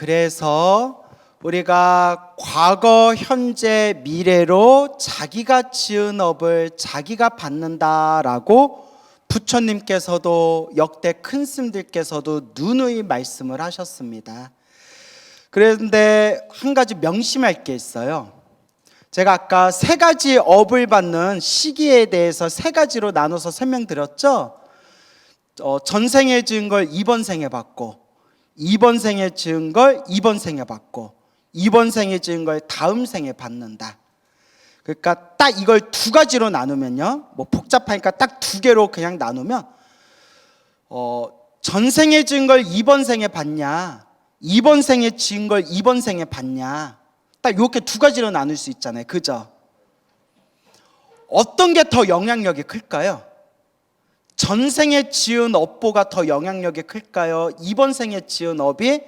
그래서 우리가 과거, 현재, 미래로 자기가 지은 업을 자기가 받는다라고 부처님께서도 역대 큰 스님들께서도 누누이 말씀을 하셨습니다. 그런데 한 가지 명심할 게 있어요. 제가 아까 세 가지 업을 받는 시기에 대해서 세 가지로 나눠서 설명드렸죠. 전생에 지은 걸 이번 생에 받고, 이번 생에 지은 걸 이번 생에 받고, 이번 생에 지은 걸 다음 생에 받는다. 그러니까 딱 이걸 두 가지로 나누면요, 뭐 복잡하니까 딱 두 개로 그냥 나누면 전생에 지은 걸 이번 생에 받냐, 이번 생에 지은 걸 이번 생에 받냐, 딱 이렇게 두 가지로 나눌 수 있잖아요. 그죠? 어떤 게 더 영향력이 클까요? 전생에 지은 업보가 더 영향력이 클까요? 이번 생에 지은 업이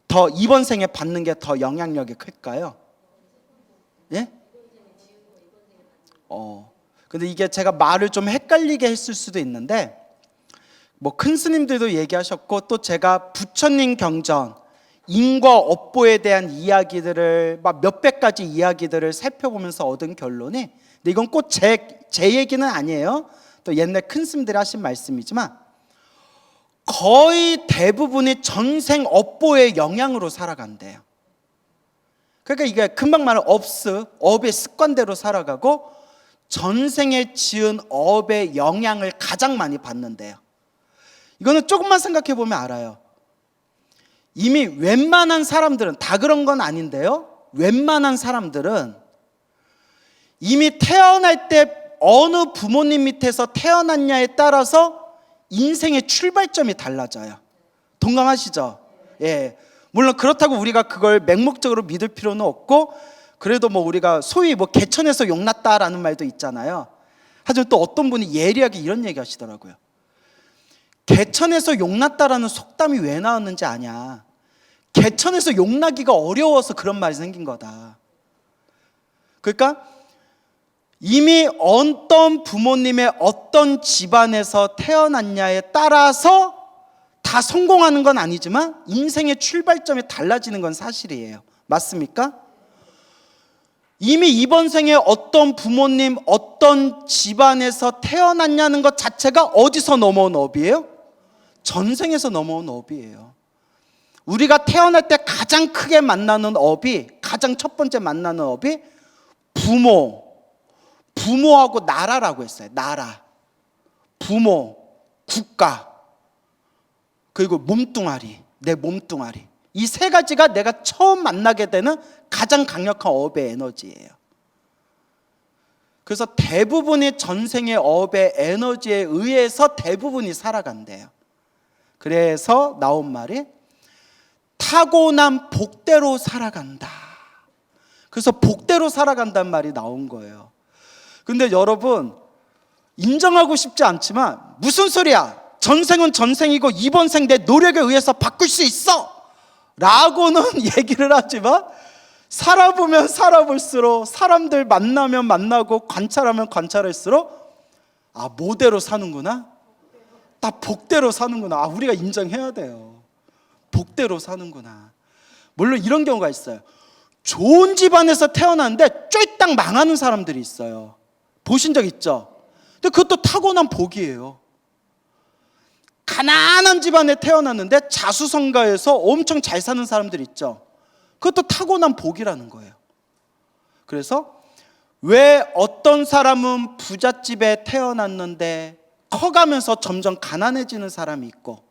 더 이번 생에 받는 게 더 영향력이 클까요? 예? 근데 이게 제가 말을 좀 헷갈리게 했을 수도 있는데, 뭐 큰 스님들도 얘기하셨고, 또 제가 부처님 경전 인과 업보에 대한 이야기들을 막 몇백 가지 이야기들을 살펴보면서 얻은 결론이, 근데 이건 꼭 제 얘기는 아니에요. 또 옛날 큰 스님들이 하신 말씀이지만, 거의 대부분이 전생 업보의 영향으로 살아간대요. 그러니까 이게 금방 말하는 업의 습관대로 살아가고, 전생에 지은 업의 영향을 가장 많이 받는데요. 이거는 조금만 생각해 보면 알아요. 이미 웬만한 사람들은, 다 그런 건 아닌데요, 웬만한 사람들은 이미 태어날 때 어느 부모님 밑에서 태어났냐에 따라서 인생의 출발점이 달라져요. 동감하시죠? 예. 물론 그렇다고 우리가 그걸 맹목적으로 믿을 필요는 없고, 그래도 뭐 우리가 소위 뭐 개천에서 용났다라는 말도 있잖아요. 하지만 또 어떤 분이 예리하게 이런 얘기 하시더라고요. 개천에서 용났다라는 속담이 왜 나왔는지 아냐? 개천에서 용나기가 어려워서 그런 말이 생긴 거다. 그러니까 이미 어떤 부모님의 어떤 집안에서 태어났냐에 따라서 다 성공하는 건 아니지만 인생의 출발점이 달라지는 건 사실이에요. 맞습니까? 이미 이번 생에 어떤 부모님, 어떤 집안에서 태어났냐는 것 자체가 어디서 넘어온 업이에요? 전생에서 넘어온 업이에요. 우리가 태어날 때 가장 크게 만나는 업이, 가장 첫 번째 만나는 업이 부모하고 나라라고 했어요. 나라, 부모, 국가, 그리고 몸뚱아리, 내 몸뚱아리. 이 세 가지가 내가 처음 만나게 되는 가장 강력한 업의 에너지예요. 그래서 대부분이 전생의 업의 에너지에 의해서 대부분이 살아간대요. 그래서 나온 말이 타고난 복대로 살아간다. 그래서 복대로 살아간다는 말이 나온 거예요. 근데 여러분, 인정하고 싶지 않지만 무슨 소리야? 전생은 전생이고 이번 생 내 노력에 의해서 바꿀 수 있어 라고는 얘기를 하지만, 살아보면 살아볼수록, 사람들 만나면 만나고 관찰하면 관찰할수록, 아, 뭐대로 사는구나? 다 복대로 사는구나. 아, 우리가 인정해야 돼요. 복대로 사는구나. 물론 이런 경우가 있어요. 좋은 집안에서 태어났는데 쫄딱 망하는 사람들이 있어요. 보신 적 있죠? 근데 그것도 타고난 복이에요. 가난한 집안에 태어났는데 자수성가해서 엄청 잘 사는 사람들 있죠. 그것도 타고난 복이라는 거예요. 그래서 왜 어떤 사람은 부잣집에 태어났는데 커가면서 점점 가난해지는 사람이 있고,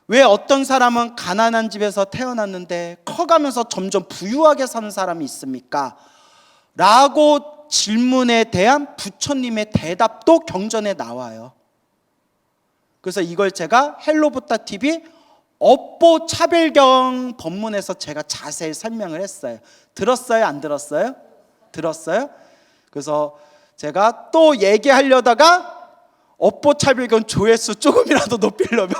왜 어떤 사람은 가난한 집에서 태어났는데 커가면서 점점 부유하게 사는 사람이 있습니까? 라고 질문에 대한 부처님의 대답도 경전에 나와요. 그래서 이걸 제가 헬로부타 TV 업보 차별경 법문에서 제가 자세히 설명을 했어요. 들었어요? 안 들었어요? 들었어요? 그래서 제가 또 얘기하려다가 업보 차별경 조회수 조금이라도 높이려면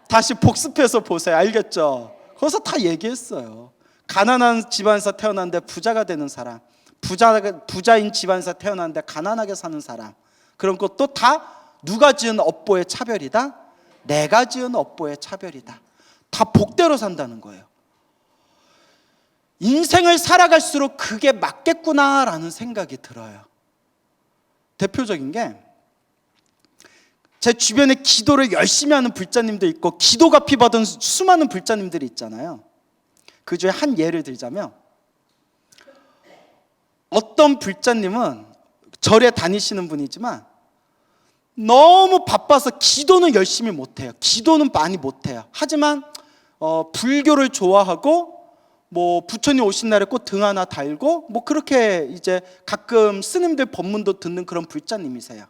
다시 복습해서 보세요. 알겠죠? 거기서 다 얘기했어요. 가난한 집안에서 태어났는데 부자가 되는 사람, 부자인 집안에서 태어났는데 가난하게 사는 사람, 그런 것도 다 누가 지은 업보의 차별이다? 내가 지은 업보의 차별이다. 다 복대로 산다는 거예요. 인생을 살아갈수록 그게 맞겠구나라는 생각이 들어요. 대표적인 게 제 주변에 기도를 열심히 하는 불자님도 있고 기도가 피받은 수많은 불자님들이 있잖아요. 그 중에 한 예를 들자면 어떤 불자님은 절에 다니시는 분이지만 너무 바빠서 기도는 열심히 못해요. 기도는 많이 못해요. 하지만 불교를 좋아하고 뭐 부처님 오신 날에 꼭 등 하나 달고 뭐 그렇게 이제 가끔 스님들 법문도 듣는 그런 불자님이세요.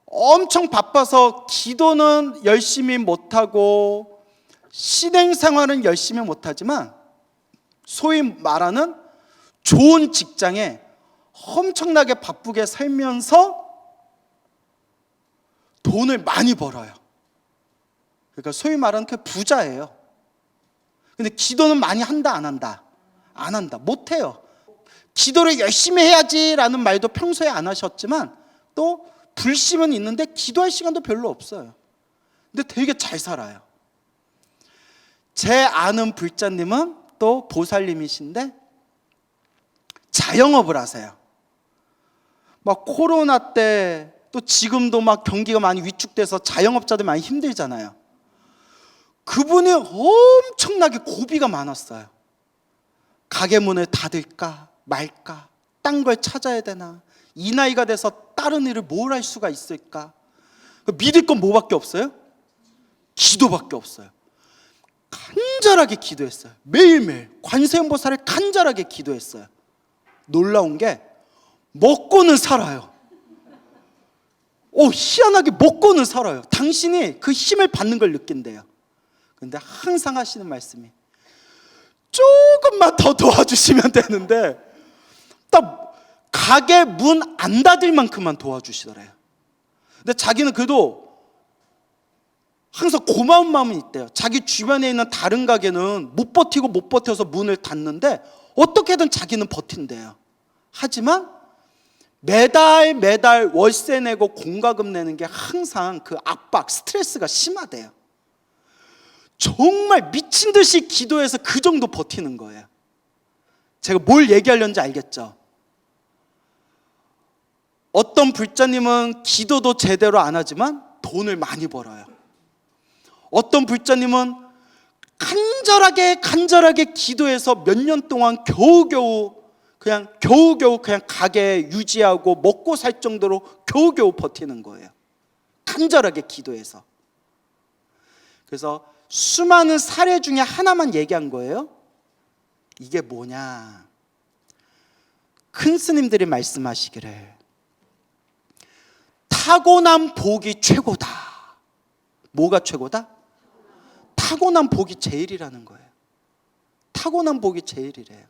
엄청 바빠서 기도는 열심히 못하고 신행생활은 열심히 못하지만 소위 말하는 좋은 직장에 엄청나게 바쁘게 살면서 돈을 많이 벌어요. 그러니까 소위 말하는 그 부자예요. 근데 기도는 많이 한다 안 한다? 안 한다. 못해요. 기도를 열심히 해야지라는 말도 평소에 안 하셨지만 또 불심은 있는데 기도할 시간도 별로 없어요. 근데 되게 잘 살아요. 제 아는 불자님은 또 보살님이신데 자영업을 하세요. 막 코로나 때 또 지금도 막 경기가 많이 위축돼서 자영업자들 많이 힘들잖아요. 그분이 엄청나게 고비가 많았어요. 가게 문을 닫을까 말까, 딴 걸 찾아야 되나, 이 나이가 돼서 다른 일을 뭘 할 수가 있을까. 믿을 건 뭐밖에 없어요? 기도밖에 없어요. 간절하게 기도했어요. 매일매일 관세음보살을 간절하게 기도했어요. 놀라운 게 먹고는 살아요. 희한하게 먹고는 살아요. 당신이 그 힘을 받는 걸 느낀대요. 근데 항상 하시는 말씀이 조금만 더 도와주시면 되는데 딱 가게 문 안 닫을 만큼만 도와주시더래요. 근데 자기는 그래도 항상 고마운 마음이 있대요. 자기 주변에 있는 다른 가게는 못 버텨서 문을 닫는데 어떻게든 자기는 버틴대요. 하지만 매달 월세 내고 공과금 내는 게 항상 그 압박, 스트레스가 심하대요. 정말 미친 듯이 기도해서 그 정도 버티는 거예요. 제가 뭘 얘기하려는지 알겠죠? 어떤 불자님은 기도도 제대로 안 하지만 돈을 많이 벌어요. 어떤 불자님은 간절하게 기도해서 몇 년 동안 겨우겨우 그냥 가게 유지하고 먹고 살 정도로 겨우겨우 버티는 거예요. 간절하게 기도해서. 그래서 수많은 사례 중에 하나만 얘기한 거예요. 이게 뭐냐? 큰 스님들이 말씀하시기를 타고난 복이 최고다. 뭐가 최고다? 타고난 복이 제일이라는 거예요. 타고난 복이 제일이래요.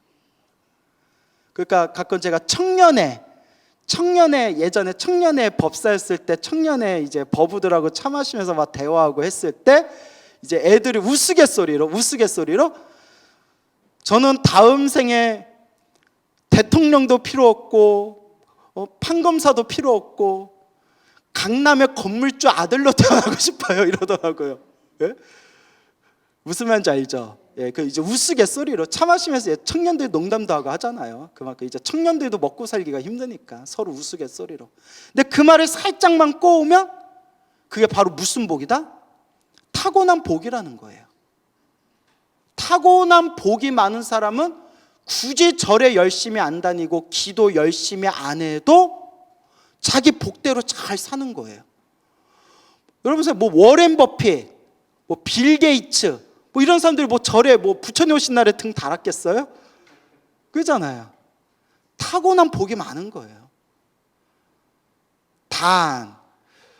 그러니까 가끔 제가 청년회 예전에 청년회 법사였을 때 청년회 이제 법우들하고 차 마시면서 막 대화하고 했을 때 이제 애들이 우스갯소리로 저는 다음 생에 대통령도 필요 없고 판검사도 필요 없고 강남의 건물주 아들로 태어나고 싶어요 이러더라고요. 예? 무슨 말인지 알죠? 예, 그 이제 우스갯소리로 차 마시면서 청년들 농담도 하고 하잖아요. 그만큼 이제 청년들도 먹고 살기가 힘드니까 서로 우스갯소리로. 근데 그 말을 살짝만 꼬우면 그게 바로 무슨 복이다? 타고난 복이라는 거예요. 타고난 복이 많은 사람은 굳이 절에 열심히 안 다니고 기도 열심히 안 해도 자기 복대로 잘 사는 거예요. 여러분 뭐 워렌 버핏, 뭐 빌 게이츠, 뭐 이런 사람들이 뭐 절에 뭐 부처님 오신 날에 등 달았겠어요? 그러잖아요. 타고난 복이 많은 거예요. 단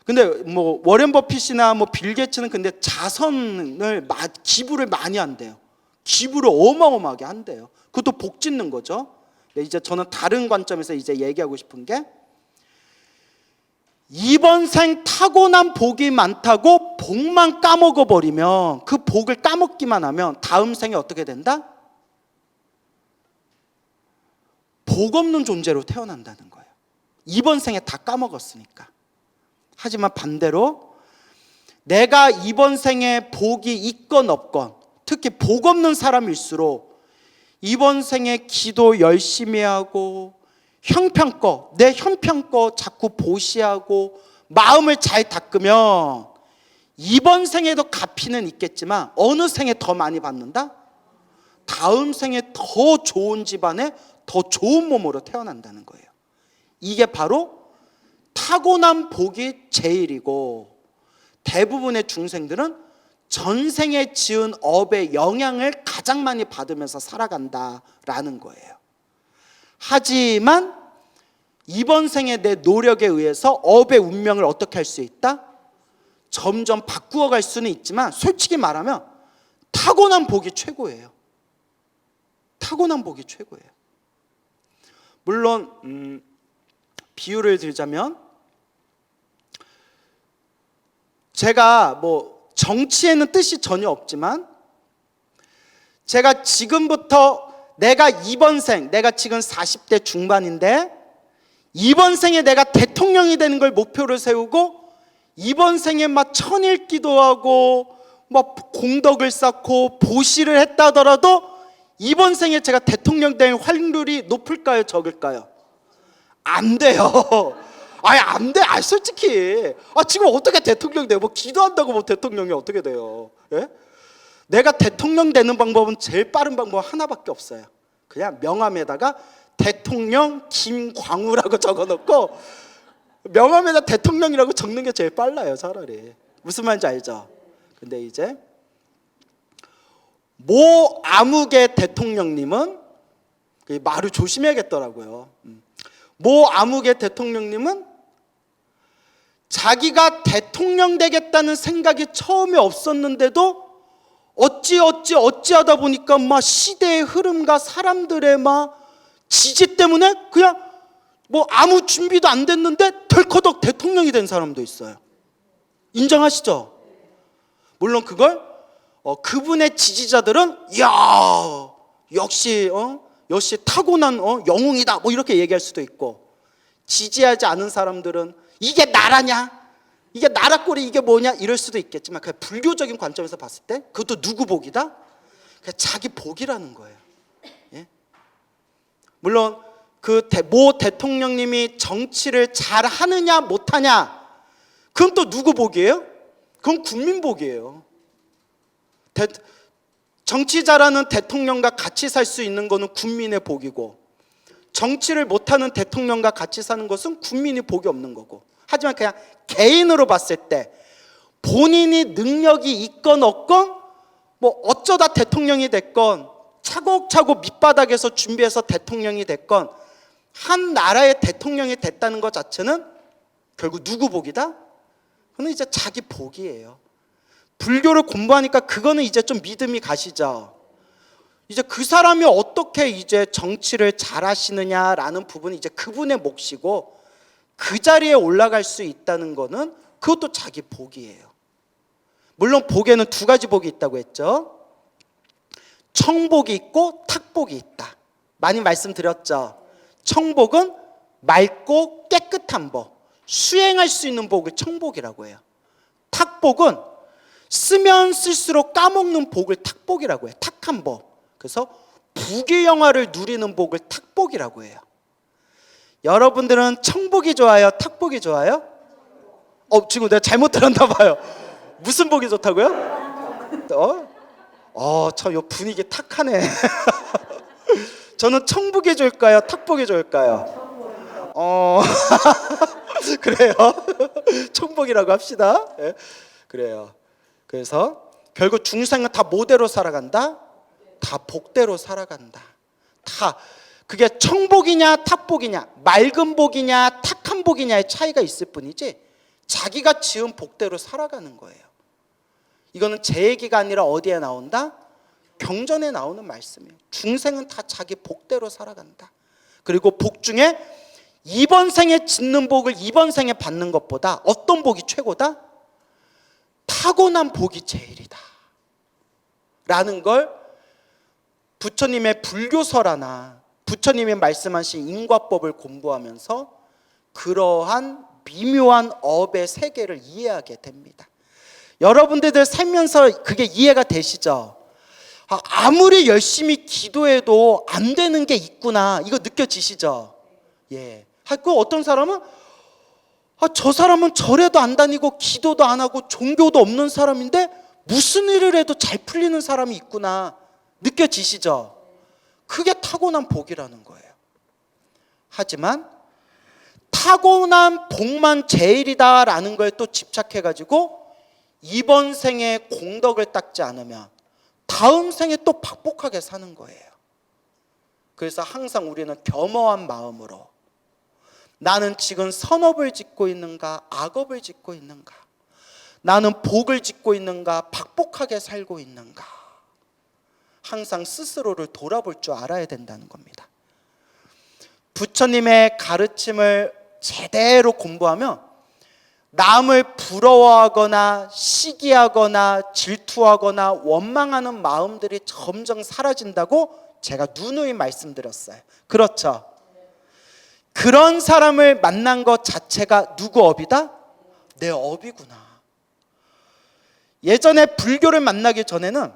근데 뭐 워렌 버핏이나 뭐 빌 게이츠는 근데 자선을 기부를 많이 한대요. 기부를 어마어마하게 한대요. 그것도 복 짓는 거죠. 이제 저는 다른 관점에서 이제 얘기하고 싶은 게 이번 생 타고난 복이 많다고 복만 까먹어 버리면 그 복을 까먹기만 하면 다음 생에 어떻게 된다? 복 없는 존재로 태어난다는 거예요. 이번 생에 다 까먹었으니까. 하지만 반대로 내가 이번 생에 복이 있건 없건 특히 복 없는 사람일수록 이번 생에 기도 열심히 하고 형편껏 내 형편껏 자꾸 보시하고 마음을 잘 닦으면 이번 생에도 갚이는 있겠지만 어느 생에 더 많이 받는다? 다음 생에 더 좋은 집안에 더 좋은 몸으로 태어난다는 거예요. 이게 바로 타고난 복이 제일이고, 대부분의 중생들은 전생에 지은 업의 영향을 가장 많이 받으면서 살아간다라는 거예요. 하지만 이번 생에 내 노력에 의해서 업의 운명을 어떻게 할 수 있다? 점점 바꾸어 갈 수는 있지만 솔직히 말하면 타고난 복이 최고예요. 타고난 복이 최고예요. 물론 비유를 들자면, 제가 정치에는 뜻이 전혀 없지만 제가 지금부터 내가 지금 40대 중반인데 이번 생에 내가 대통령이 되는 걸 목표로 세우고 이번 생에 막 천일 기도하고 막 공덕을 쌓고 보시를 했다 하더라도 이번 생에 제가 대통령 될 확률이 높을까요, 적을까요? 안 돼요. 아니 안 돼. 솔직히 지금 어떻게 대통령 돼요? 기도한다고 대통령이 어떻게 돼요? 예? 내가 대통령 되는 방법은 제일 빠른 방법 하나밖에 없어요. 그냥 명함에다가 대통령 김광우라고 적어놓고 명함에다 대통령이라고 적는 게 제일 빨라요, 차라리. 무슨 말인지 알죠? 근데 이제 모 아무개 대통령님은, 말을 조심해야겠더라고요. 모 아무개 대통령님은 자기가 대통령 되겠다는 생각이 처음에 없었는데도 어찌하다 보니까 막 시대의 흐름과 사람들의 막 지지 때문에 그냥 아무 준비도 안 됐는데 덜커덕 대통령이 된 사람도 있어요. 인정하시죠? 물론 그걸 그분의 지지자들은 역시 타고난 영웅이다 이렇게 얘기할 수도 있고, 지지하지 않은 사람들은 이게 나라냐? 이게 나라 꼴이 이게 뭐냐? 이럴 수도 있겠지만 그냥 불교적인 관점에서 봤을 때 그것도 누구 복이다? 그냥 자기 복이라는 거예요. 예? 물론 모 대통령님이 정치를 잘 하느냐 못하냐, 그건 또 누구 복이에요? 그건 국민 복이에요. 정치 잘하는 대통령과 같이 살 수 있는 거는 국민의 복이고, 정치를 못하는 대통령과 같이 사는 것은 국민이 복이 없는 거고. 하지만 그냥 개인으로 봤을 때 본인이 능력이 있건 없건 어쩌다 대통령이 됐건 차곡차곡 밑바닥에서 준비해서 대통령이 됐건 한 나라의 대통령이 됐다는 것 자체는 결국 누구 복이다? 그건 이제 자기 복이에요. 불교를 공부하니까 그거는 이제 좀 믿음이 가시죠. 이제 그 사람이 어떻게 이제 정치를 잘 하시느냐라는 부분이 이제 그분의 몫이고, 그 자리에 올라갈 수 있다는 거는 그것도 자기 복이에요. 물론 복에는 두 가지 복이 있다고 했죠. 청복이 있고 탁복이 있다. 많이 말씀드렸죠. 청복은 맑고 깨끗한 복, 수행할 수 있는 복을 청복이라고 해요. 탁복은 쓰면 쓸수록 까먹는 복을 탁복이라고 해요. 탁한 복. 그래서 부귀영화를 누리는 복을 탁복이라고 해요. 여러분들은 청복이 좋아요? 탁복이 좋아요? 지금 내가 잘못 들었나 봐요. 무슨 복이 좋다고요? 참 요 분위기 탁하네. 저는 청복이 좋을까요? 탁복이 좋을까요? 그래요. 청복이라고 합시다. 네. 그래요. 그래서 결국 중생은 다 뭐대로 살아간다? 다 복대로 살아간다. 다 그게 청복이냐 탁복이냐, 맑은 복이냐 탁한 복이냐의 차이가 있을 뿐이지 자기가 지은 복대로 살아가는 거예요. 이거는 제 얘기가 아니라 어디에 나온다? 경전에 나오는 말씀이에요. 중생은 다 자기 복대로 살아간다. 그리고 복 중에 이번 생에 짓는 복을 이번 생에 받는 것보다 어떤 복이 최고다? 타고난 복이 제일이다 라는 걸 부처님의 불교설하나 부처님이 말씀하신 인과법을 공부하면서 그러한 미묘한 업의 세계를 이해하게 됩니다. 여러분들 살면서 그게 이해가 되시죠? 아무리 열심히 기도해도 안 되는 게 있구나. 이거 느껴지시죠? 예. 그 어떤 사람은 저 사람은 절에도 안 다니고 기도도 안 하고 종교도 없는 사람인데 무슨 일을 해도 잘 풀리는 사람이 있구나. 느껴지시죠? 그게 타고난 복이라는 거예요. 하지만 타고난 복만 제일이다라는 거에 또 집착해가지고 이번 생에 공덕을 닦지 않으면 다음 생에 또 박복하게 사는 거예요. 그래서 항상 우리는 겸허한 마음으로 나는 지금 선업을 짓고 있는가 악업을 짓고 있는가, 나는 복을 짓고 있는가 박복하게 살고 있는가, 항상 스스로를 돌아볼 줄 알아야 된다는 겁니다. 부처님의 가르침을 제대로 공부하면 남을 부러워하거나 시기하거나 질투하거나 원망하는 마음들이 점점 사라진다고 제가 누누이 말씀드렸어요. 그렇죠? 그런 사람을 만난 것 자체가 누구 업이다? 내 업이구나. 예전에 불교를 만나기 전에는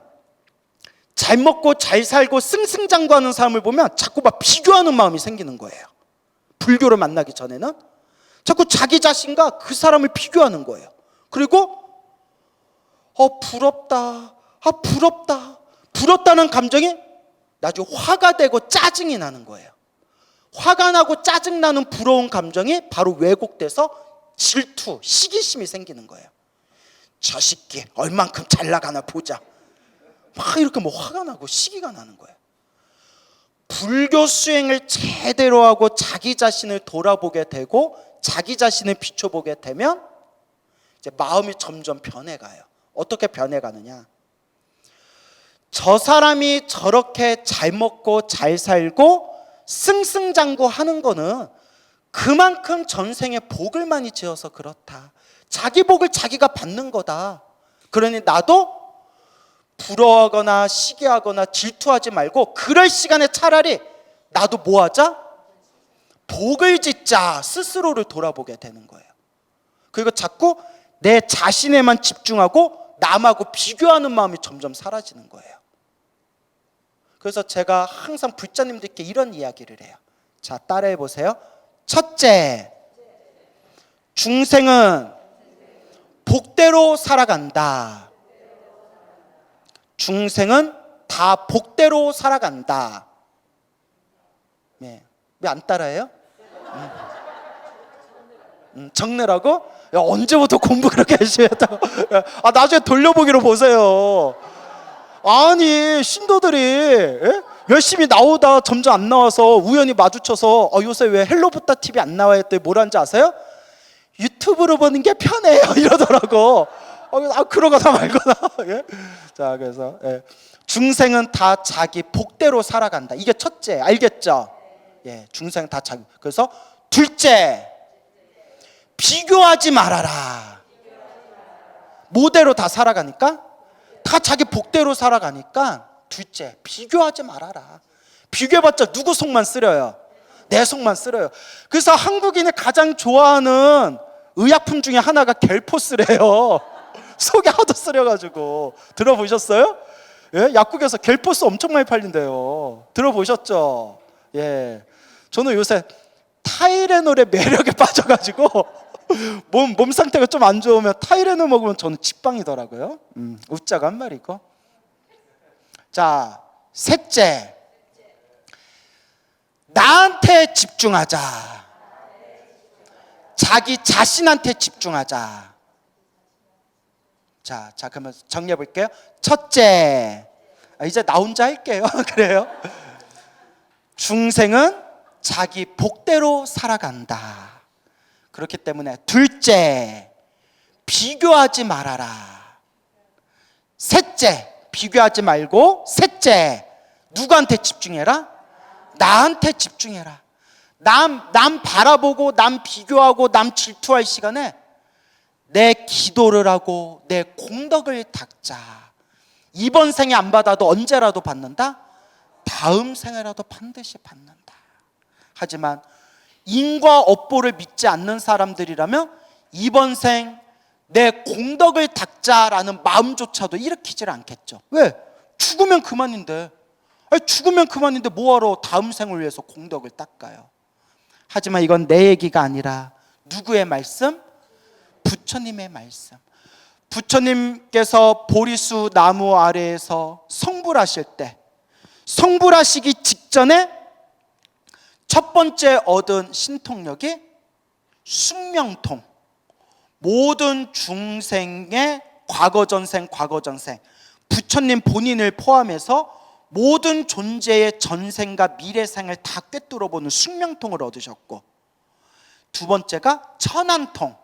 잘 먹고 잘 살고 승승장구하는 사람을 보면 자꾸 막 비교하는 마음이 생기는 거예요. 불교를 만나기 전에는 자꾸 자기 자신과 그 사람을 비교하는 거예요. 그리고 부럽다, 부럽다는 감정이 나중에 화가 되고 짜증이 나는 거예요. 화가 나고 짜증나는 부러운 감정이 바로 왜곡돼서 질투, 시기심이 생기는 거예요. 저 새끼 얼만큼 잘 나가나 보자. 막 이렇게 화가 나고 시기가 나는 거예요. 불교 수행을 제대로 하고 자기 자신을 돌아보게 되고 자기 자신을 비춰보게 되면 이제 마음이 점점 변해가요. 어떻게 변해가느냐? 저 사람이 저렇게 잘 먹고 잘 살고 승승장구하는 거는 그만큼 전생에 복을 많이 지어서 그렇다. 자기 복을 자기가 받는 거다. 그러니 나도 부러워하거나 시기하거나 질투하지 말고 그럴 시간에 차라리 나도 뭐 하자? 복을 짓자. 스스로를 돌아보게 되는 거예요. 그리고 자꾸 내 자신에만 집중하고 남하고 비교하는 마음이 점점 사라지는 거예요. 그래서 제가 항상 불자님들께 이런 이야기를 해요. 자, 따라해 보세요. 첫째, 중생은 복대로 살아간다. 중생은 다 복대로 살아간다. 네. 왜 안 따라해요? 적느라고? 야, 언제부터 공부 그렇게 열심히 했다고? 나중에 돌려보기로 보세요. 아니, 신도들이 열심히 나오다 점점 안 나와서 우연히 마주쳐서 요새 왜 헬로부타 TV 안 나와요? 했더니 뭐라는지 아세요? 유튜브로 보는 게 편해요 이러더라고. 그러거나 말거나. 예? 자, 그래서 중생은 다 자기 복대로 살아간다. 이게 첫째, 알겠죠? 예, 중생 다 자기. 그래서 둘째, 비교하지 말아라. 뭐대로 다 살아가니까? 다 자기 복대로 살아가니까 둘째, 비교하지 말아라. 비교해봤자 누구 속만 쓰려요? 내 속만 쓰려요. 그래서 한국인이 가장 좋아하는 의약품 중에 하나가 겔포스래요. 속이 하도 쓰려가지고. 들어보셨어요? 예? 약국에서 겔포스 엄청 많이 팔린대요. 들어보셨죠? 예. 저는 요새 타이레놀의 매력에 빠져가지고 몸 상태가 좀 안 좋으면 타이레놀 먹으면 저는 직방이더라고요. 웃자가 한 말이고. 자, 셋째, 나한테 집중하자. 자기 자신한테 집중하자. 자, 그러면 정리해 볼게요. 첫째, 이제 나 혼자 할게요. 그래요? 중생은 자기 복대로 살아간다. 그렇기 때문에 둘째, 비교하지 말아라. 셋째, 비교하지 말고 셋째, 누구한테 집중해라? 나한테 집중해라. 남 바라보고 남 비교하고 남 질투할 시간에 내 기도를 하고 내 공덕을 닦자. 이번 생에 안 받아도 언제라도 받는다? 다음 생에라도 반드시 받는다. 하지만 인과 업보를 믿지 않는 사람들이라면 이번 생 내 공덕을 닦자라는 마음조차도 일으키질 않겠죠. 왜? 죽으면 그만인데. 아니, 죽으면 그만인데 뭐하러 다음 생을 위해서 공덕을 닦아요. 하지만 이건 내 얘기가 아니라 누구의 말씀? 부처님의 말씀. 부처님께서 보리수 나무 아래에서 성불하실 때, 성불하시기 직전에 첫 번째 얻은 신통력이 숙명통. 모든 중생의 과거전생, 부처님 본인을 포함해서 모든 존재의 전생과 미래생을 다 꿰뚫어보는 숙명통을 얻으셨고, 두 번째가 천안통.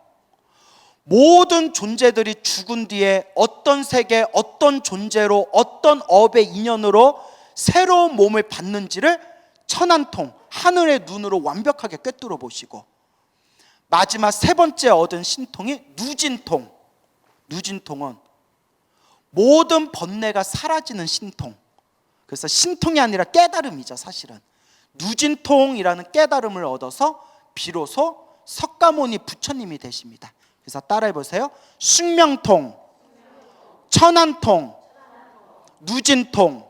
모든 존재들이 죽은 뒤에 어떤 세계, 어떤 존재로, 어떤 업의 인연으로 새로운 몸을 받는지를 천안통, 하늘의 눈으로 완벽하게 꿰뚫어 보시고, 마지막 세 번째 얻은 신통이 누진통. 누진통은 모든 번뇌가 사라지는 신통. 그래서 신통이 아니라 깨달음이죠, 사실은. 누진통이라는 깨달음을 얻어서 비로소 석가모니 부처님이 되십니다. 그래서 따라해 보세요. 숙명통, 천안통, 누진통.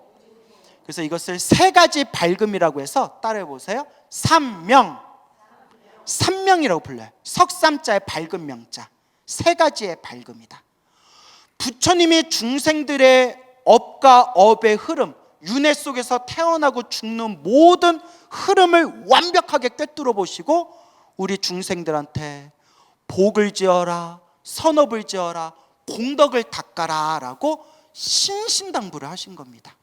그래서 이것을 세 가지 밝음이라고 해서 따라해 보세요. 삼명, 삼명이라고 불러요. 석삼자의 밝은 명자, 세 가지의 밝음이다. 부처님이 중생들의 업과 업의 흐름, 윤회 속에서 태어나고 죽는 모든 흐름을 완벽하게 꿰뚫어 보시고 우리 중생들한테 복을 지어라, 선업을 지어라, 공덕을 닦아라 라고 신신당부를 하신 겁니다.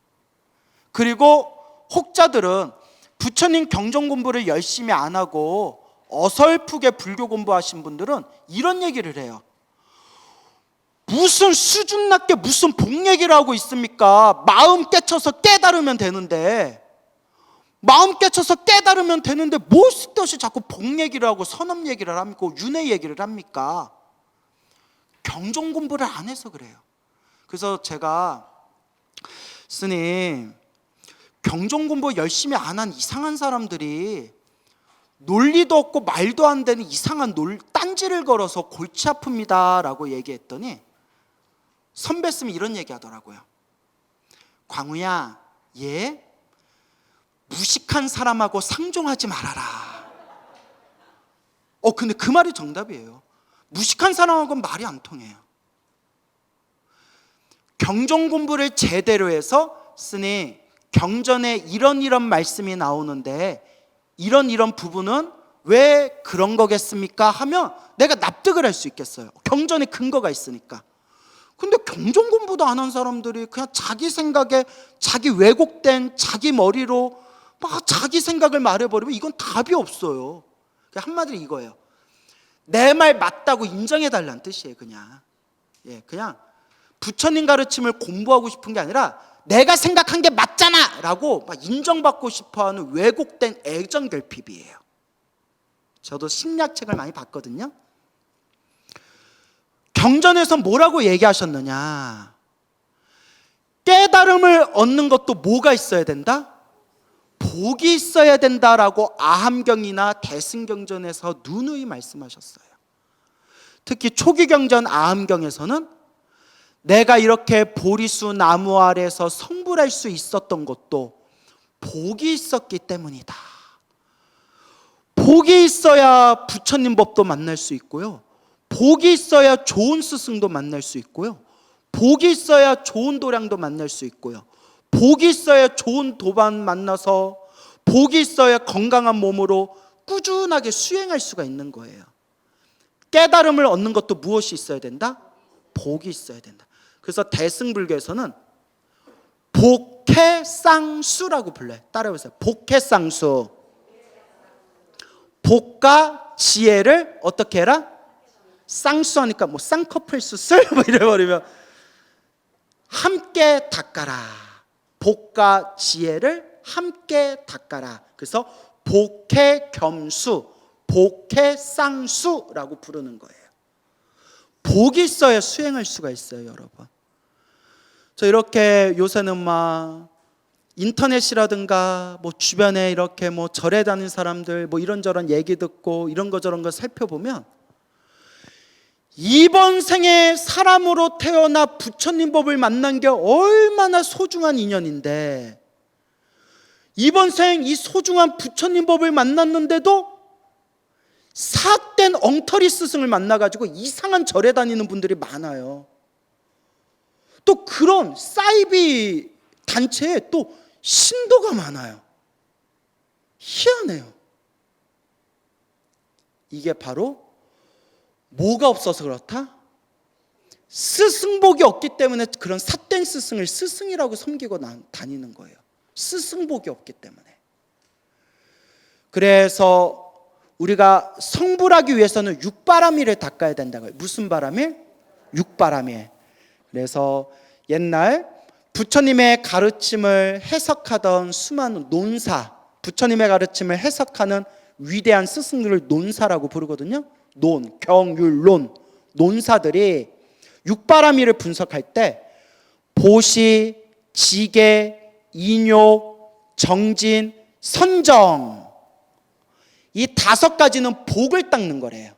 그리고 혹자들은 부처님 경전 공부를 열심히 안 하고 어설프게 불교 공부하신 분들은 이런 얘기를 해요. 무슨 수준 낮게 무슨 복 얘기를 하고 있습니까? 마음 깨쳐서 깨달으면 되는데, 마음 깨쳐서 깨달으면 되는데 뭐 쓸데없이 자꾸 복 얘기를 하고 선업 얘기를 합니까? 윤회 얘기를 합니까? 경전 공부를 안 해서 그래요. 그래서 제가, 스님, 경전 공부 열심히 안 한 이상한 사람들이 논리도 없고 말도 안 되는 이상한 딴지를 걸어서 골치 아픕니다 라고 얘기했더니 선배님이 이런 얘기 하더라고요. 광우야, 얘 무식한 사람하고 상종하지 말아라. 근데 그 말이 정답이에요. 무식한 사람하고는 말이 안 통해요. 경전 공부를 제대로 해서, 스님, 경전에 이런 말씀이 나오는데 이런 부분은 왜 그런 거겠습니까? 하면 내가 납득을 할 수 있겠어요. 경전에 근거가 있으니까. 근데 경전 공부도 안 한 사람들이 그냥 자기 생각에, 자기 왜곡된 자기 머리로 막 자기 생각을 말해버리면 이건 답이 없어요. 한마디로 이거예요. 내 말 맞다고 인정해달라는 뜻이에요. 그냥 부처님 가르침을 공부하고 싶은 게 아니라 내가 생각한 게 맞잖아 라고 막 인정받고 싶어하는 왜곡된 애정결핍이에요. 저도 심리학책을 많이 봤거든요. 경전에서 뭐라고 얘기하셨느냐? 깨달음을 얻는 것도 뭐가 있어야 된다? 복이 있어야 된다라고 아함경이나 대승경전에서 누누이 말씀하셨어요. 특히 초기경전 아함경에서는 내가 이렇게 보리수 나무 아래에서 성불할 수 있었던 것도 복이 있었기 때문이다. 복이 있어야 부처님 법도 만날 수 있고요, 복이 있어야 좋은 스승도 만날 수 있고요, 복이 있어야 좋은 도량도 만날 수 있고요, 복이 있어야 좋은 도반 만나서, 복이 있어야 건강한 몸으로 꾸준하게 수행할 수가 있는 거예요. 깨달음을 얻는 것도 무엇이 있어야 된다? 복이 있어야 된다. 그래서 대승불교에서는 복해쌍수라고 불러요. 따라해보세요. 복해쌍수. 복과 지혜를 어떻게 해라? 쌍수하니까 뭐 쌍꺼풀 수술 뭐 이래버리면 함께 닦아라. 복과 지혜를 함께 닦아라. 그래서 복해겸수, 복해쌍수라고 부르는 거예요. 복이 있어야 수행할 수가 있어요, 여러분. 저 이렇게 요새는 막 인터넷이라든가 뭐 주변에 이렇게 뭐 절에 다니는 사람들 뭐 이런저런 얘기 듣고 이런 거 저런 거 살펴보면 이번 생에 사람으로 태어나 부처님 법을 만난 게 얼마나 소중한 인연인데, 이번 생 이 소중한 부처님 법을 만났는데도 삿된 엉터리 스승을 만나가지고 이상한 절에 다니는 분들이 많아요. 또 그런 사이비 단체에 또 신도가 많아요. 희한해요. 이게 바로 뭐가 없어서 그렇다? 스승복이 없기 때문에 그런 삿된 스승을 스승이라고 섬기고 다니는 거예요. 스승복이 없기 때문에. 그래서 우리가 성불하기 위해서는 육바라밀을 닦아야 된다고요. 무슨 바라밀? 육바라밀. 그래서 옛날 부처님의 가르침을 해석하던 수많은 논사, 부처님의 가르침을 해석하는 위대한 스승들을 논사라고 부르거든요. 논, 경율론, 논사들이 육바라밀을 분석할 때 보시, 지계, 인욕, 정진, 선정, 이 5가지는 복을 닦는 거래요.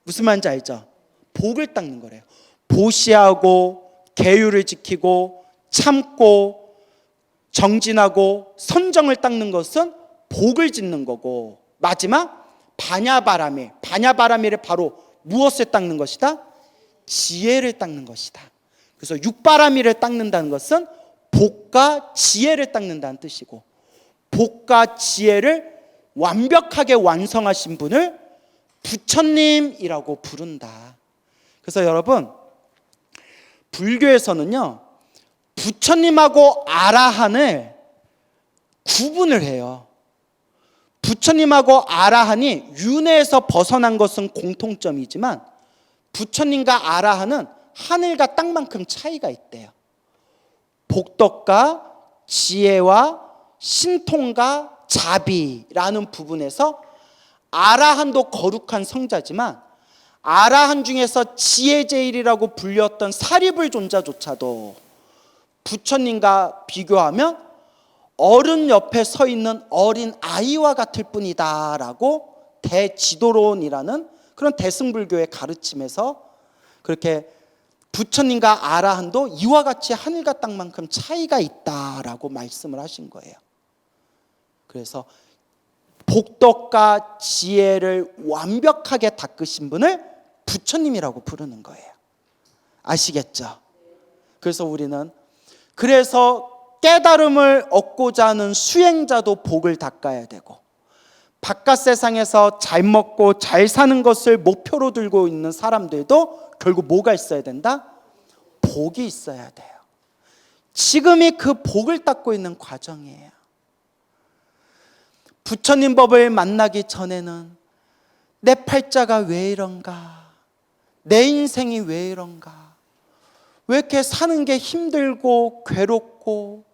무슨 말인지 알죠? 복을 닦는 거래요. 보시하고 계율을 지키고 참고 정진하고 선정을 닦는 것은 복을 짓는 거고, 마지막 반야바라밀, 반야바라밀을 바로 무엇을 닦는 것이다? 지혜를 닦는 것이다. 그래서 육바라밀을 닦는다는 것은 복과 지혜를 닦는다는 뜻이고, 복과 지혜를 완벽하게 완성하신 분을 부처님이라고 부른다. 그래서 여러분, 불교에서는요, 부처님하고 아라한을 구분을 해요. 부처님하고 아라한이 윤회에서 벗어난 것은 공통점이지만 부처님과 아라한은 하늘과 땅만큼 차이가 있대요. 복덕과 지혜와 신통과 자비라는 부분에서 아라한도 거룩한 성자지만 아라한 중에서 지혜제일이라고 불렸던 사리불 존자조차도 부처님과 비교하면 어른 옆에 서 있는 어린 아이와 같을 뿐이다라고 대지도론이라는 그런 대승불교의 가르침에서 그렇게 부처님과 아라한도 이와 같이 하늘과 땅만큼 차이가 있다라고 말씀을 하신 거예요. 그래서 복덕과 지혜를 완벽하게 닦으신 분을 부처님이라고 부르는 거예요. 아시겠죠? 그래서 우리는 깨달음을 얻고자 하는 수행자도 복을 닦아야 되고, 바깥 세상에서 잘 먹고 잘 사는 것을 목표로 들고 있는 사람들도 결국 뭐가 있어야 된다? 복이 있어야 돼요. 지금이 그 복을 닦고 있는 과정이에요. 부처님 법을 만나기 전에는 내 팔자가 왜 이런가? 내 인생이 왜 이런가? 왜 이렇게 사는 게 힘들고 괴롭고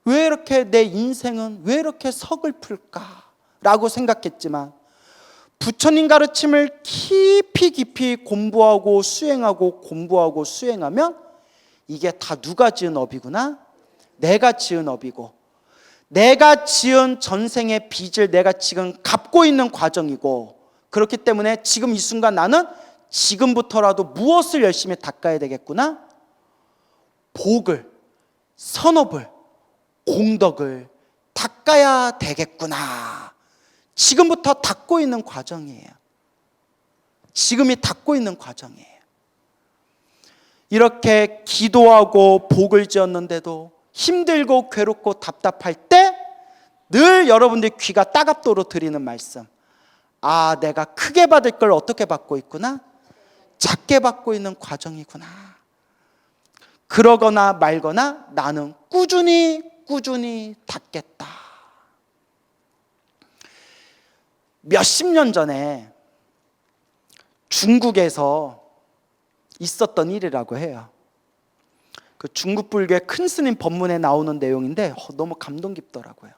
왜 이렇게 내 인생은 왜 이렇게 서글플까? 라고 생각했지만 부처님 가르침을 깊이 공부하고 수행하면 이게 다 누가 지은 업이구나? 내가 지은 업이고, 내가 지은 전생의 빚을 내가 지금 갚고 있는 과정이고, 그렇기 때문에 지금 이 순간 나는 지금부터라도 무엇을 열심히 닦아야 되겠구나? 복을, 선업을, 공덕을 닦아야 되겠구나. 지금부터 닦고 있는 과정이에요. 지금이 닦고 있는 과정이에요. 이렇게 기도하고 복을 지었는데도 힘들고 괴롭고 답답할 때 늘 여러분들 귀가 따갑도록 드리는 말씀, 아, 내가 크게 받을 걸 어떻게 받고 있구나? 작게 받고 있는 과정이구나. 그러거나 말거나 나는 꾸준히 닦겠다. 몇십 년 전에 중국에서 있었던 일이라고 해요. 그 중국 불교의 큰 스님 법문에 나오는 내용인데 너무 감동 깊더라고요.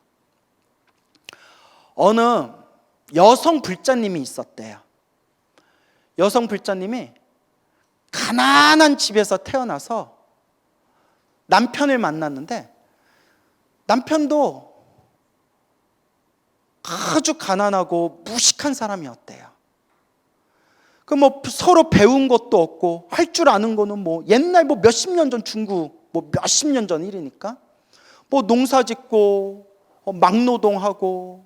어느 여성 불자님이 있었대요. 여성 불자님이 가난한 집에서 태어나서 남편을 만났는데 남편도 아주 가난하고 무식한 사람이었대요. 그 뭐 서로 배운 것도 없고 할 줄 아는 거는 뭐 옛날 뭐 몇십 년 전 중국 뭐 몇십 년 전 일이니까 뭐 농사 짓고 막노동하고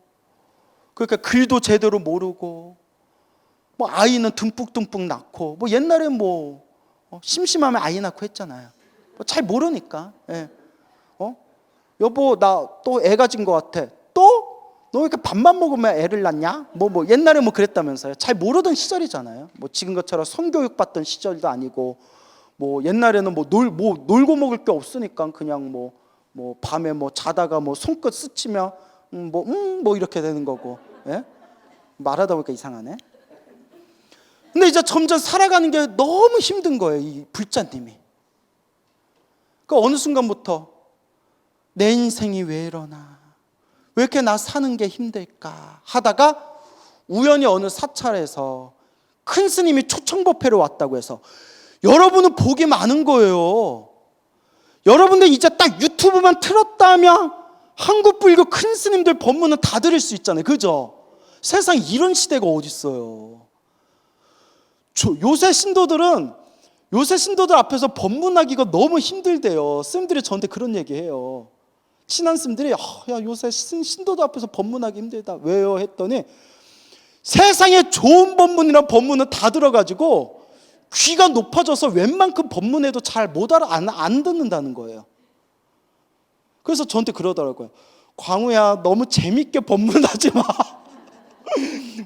그러니까 글도 제대로 모르고 뭐 아이는 듬뿍듬뿍 낳고 뭐 옛날에 뭐 심심하면 아이 낳고 했잖아요. 뭐 잘 모르니까. 예. 여보 나 또 애 가진 것 같아. 또? 너 왜 이렇게 밥만 먹으면 애를 낳냐? 뭐 옛날에 뭐 그랬다면서요. 잘 모르던 시절이잖아요. 뭐 지금 것처럼 성교육 받던 시절도 아니고 뭐 옛날에는 뭐 놀고 먹을 게 없으니까 그냥 뭐 밤에 뭐 자다가 뭐 손끝 스치면 뭐 이렇게 되는 거고. 예? 말하다 보니까 이상하네. 근데 이제 점점 살아가는 게 너무 힘든 거예요, 이 불자님이. 그 어느 순간부터 내 인생이 왜 이러나, 왜 이렇게 나 사는 게 힘들까 하다가 우연히 어느 사찰에서 큰 스님이 초청법회로 왔다고 해서 여러분은 복이 많은 거예요. 여러분들 이제 딱 유튜브만 틀었다면 한국 불교 큰 스님들 법문은 다 들을 수 있잖아요. 그죠? 세상에 이런 시대가 어디 있어요. 요새 신도들 앞에서 법문하기가 너무 힘들대요. 스님들이 저한테 그런 얘기해요. 친한 스님들이 야 요새 신도들 앞에서 법문하기 힘들다. 왜요? 했더니 세상에 좋은 법문이나 법문은 다 들어가지고 귀가 높아져서 웬만큼 법문해도 잘 못 알아 안 듣는다는 거예요. 그래서 저한테 그러더라고요. 광우야 너무 재밌게 법문하지 마.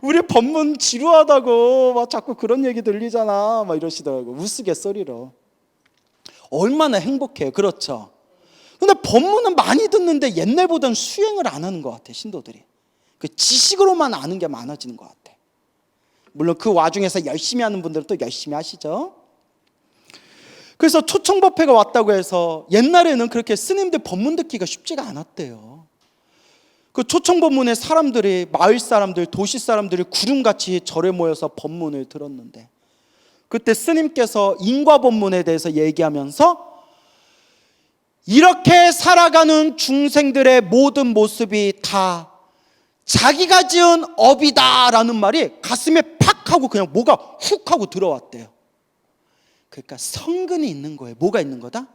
우리 법문 지루하다고 막 자꾸 그런 얘기 들리잖아 막 이러시더라고요. 우스갯소리로. 얼마나 행복해요. 그렇죠? 근데 법문은 많이 듣는데 옛날보다는 수행을 안 하는 것 같아. 신도들이 그 지식으로만 아는 게 많아지는 것 같아. 물론 그 와중에서 열심히 하는 분들은 또 열심히 하시죠. 그래서 초청법회가 왔다고 해서 옛날에는 그렇게 스님들 법문 듣기가 쉽지가 않았대요. 그 초청법문에 사람들이 마을 사람들, 도시 사람들이 구름같이 절에 모여서 법문을 들었는데 그때 스님께서 인과법문에 대해서 얘기하면서 이렇게 살아가는 중생들의 모든 모습이 다 자기가 지은 업이다라는 말이 가슴에 팍 하고 그냥 뭐가 훅 하고 들어왔대요. 그러니까 성근이 있는 거예요. 뭐가 있는 거다?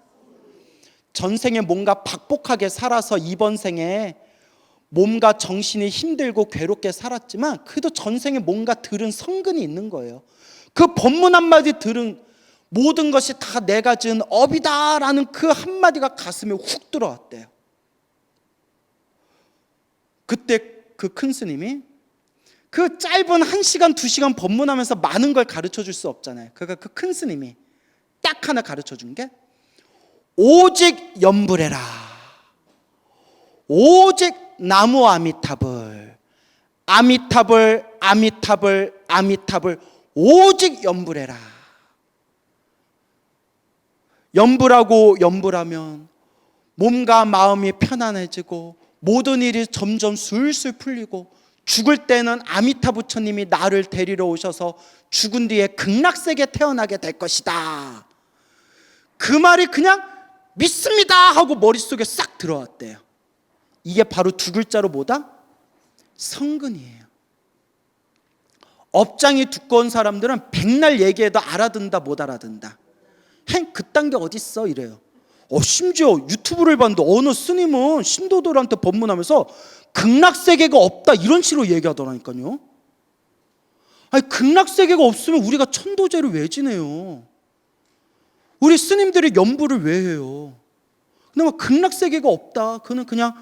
전생에 뭔가 박복하게 살아서 이번 생에 몸과 정신이 힘들고 괴롭게 살았지만 그래도 전생에 뭔가 들은 성근이 있는 거예요. 그 법문 한마디 들은 모든 것이 다 내가 지은 업이다라는 그 한마디가 가슴에 훅 들어왔대요. 그때 그 큰 스님이 그 짧은 1시간 2시간 법문하면서 많은 걸 가르쳐 줄 수 없잖아요. 그러니까 그 큰 스님이 딱 하나 가르쳐 준 게 오직 염불해라. 오직 나무 아미타불, 아미타불, 아미타불, 아미타불, 오직 염불해라. 염불하고 염불하면 몸과 마음이 편안해지고 모든 일이 점점 술술 풀리고 죽을 때는 아미타 부처님이 나를 데리러 오셔서 죽은 뒤에 극락세계에 태어나게 될 것이다. 그 말이 그냥 믿습니다 하고 머릿속에 싹 들어왔대요. 이게 바로 두 글자로 뭐다? 성근이에요. 업장이 두꺼운 사람들은 백날 얘기해도 알아듣는다 못 알아듣는다. 그딴 게 어딨어 이래요. 심지어 유튜브를 봤는데 어느 스님은 신도들한테 법문하면서 극락세계가 없다 이런 식으로 얘기하더라니까요. 아니 극락세계가 없으면 우리가 천도제를 왜 지내요? 우리 스님들이 염불을 왜 해요? 근데 뭐 극락세계가 없다. 그는 그냥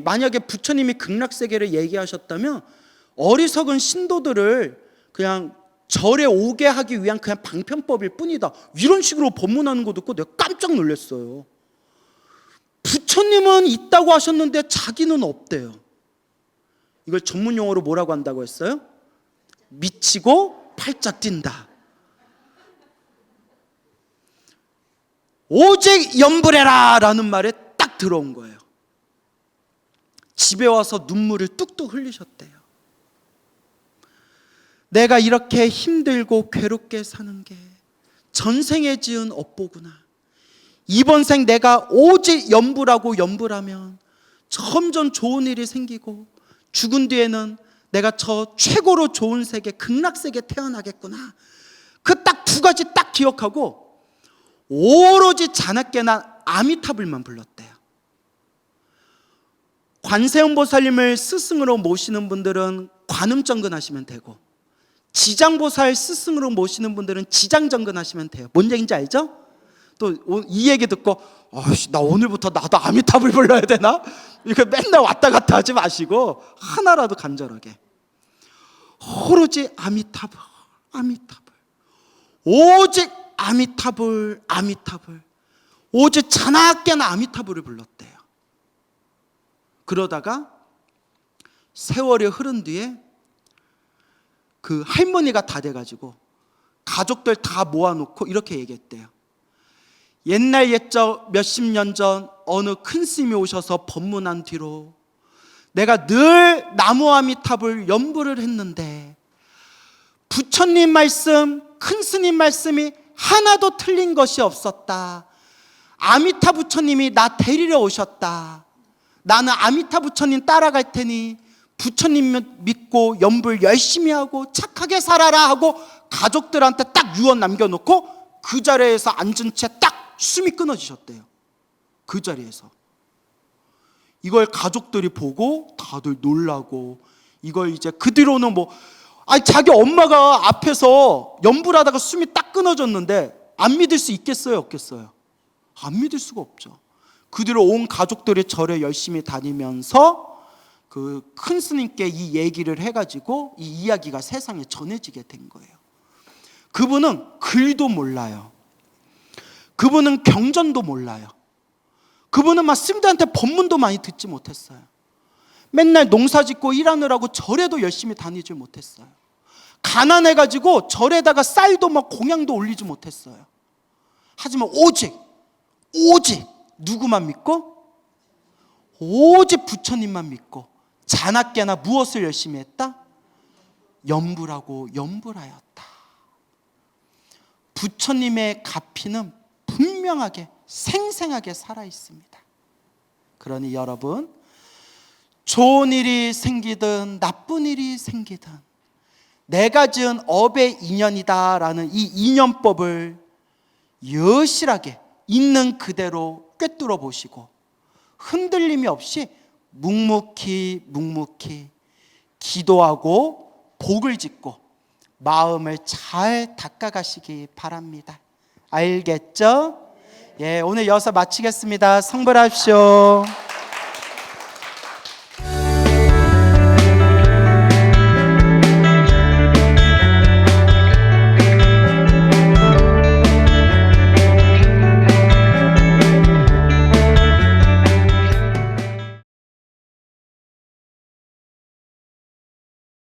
만약에 부처님이 극락세계를 얘기하셨다면 어리석은 신도들을 그냥 절에 오게 하기 위한 그냥 방편법일 뿐이다. 이런 식으로 법문하는 거 듣고 내가 깜짝 놀랐어요. 부처님은 있다고 하셨는데 자기는 없대요. 이걸 전문 용어로 뭐라고 한다고 했어요? 미치고 팔짝 뛴다. 오직 염불해라 라는 말에 딱 들어온 거예요. 집에 와서 눈물을 뚝뚝 흘리셨대요. 내가 이렇게 힘들고 괴롭게 사는 게 전생에 지은 업보구나. 이번 생 내가 오직 염불하고 염불하면 점점 좋은 일이 생기고 죽은 뒤에는 내가 저 최고로 좋은 세계, 극락세계 태어나겠구나. 그 딱 두 가지 딱 기억하고 오로지 자나깨나 아미타불만 불렀대요. 관세음보살님을 스승으로 모시는 분들은 관음정근 하시면 되고, 지장보살 스승으로 모시는 분들은 지장정근 하시면 돼요. 뭔 얘기인지 알죠? 또 이 얘기 듣고 나 오늘부터 나도 아미타불 불러야 되나? 이렇게 맨날 왔다 갔다 하지 마시고 하나라도 간절하게 오로지 아미타불, 아미타불, 오직 아미타불, 아미타불, 오직 자나깨나 아미타불을 불렀대요. 그러다가 세월이 흐른 뒤에 그 할머니가 다 돼가지고 가족들 다 모아놓고 이렇게 얘기했대요. 옛날 옛적 몇십 년 전 어느 큰 스님이 오셔서 법문한 뒤로 내가 늘 나무 아미타불 연부를 했는데 부처님 말씀, 큰 스님 말씀이 하나도 틀린 것이 없었다. 아미타 부처님이 나 데리러 오셨다. 나는 아미타 부처님 따라갈 테니 부처님 믿고 연불 열심히 하고 착하게 살아라 하고 가족들한테 딱 유언 남겨놓고 그 자리에서 앉은 채 딱 숨이 끊어지셨대요. 그 자리에서. 이걸 가족들이 보고 다들 놀라고, 이걸 이제 그 뒤로는 자기 엄마가 앞에서 연불하다가 숨이 딱 끊어졌는데 안 믿을 수 있겠어요, 없겠어요? 안 믿을 수가 없죠. 그 뒤로 온 가족들이 절에 열심히 다니면서 그 큰 스님께 이 얘기를 해가지고 이 이야기가 세상에 전해지게 된 거예요. 그분은 글도 몰라요. 그분은 경전도 몰라요. 그분은 막 스님들한테 법문도 많이 듣지 못했어요. 맨날 농사 짓고 일하느라고 절에도 열심히 다니지 못했어요. 가난해가지고 절에다가 쌀도 막 공양도 올리지 못했어요. 하지만 오직 누구만 믿고? 오직 부처님만 믿고 자나깨나 무엇을 열심히 했다? 연불하고 연불하였다. 부처님의 가피는 분명하게 생생하게 살아있습니다. 그러니 여러분, 좋은 일이 생기든 나쁜 일이 생기든 내가 지은 업의 인연이다라는 이 인연법을 여실하게 있는 그대로 꿰뚫어 보시고 흔들림이 없이 묵묵히 기도하고 복을 짓고 마음을 잘 닦아가시기 바랍니다. 알겠죠? 예, 오늘 여기서 마치겠습니다. 성불하십시오.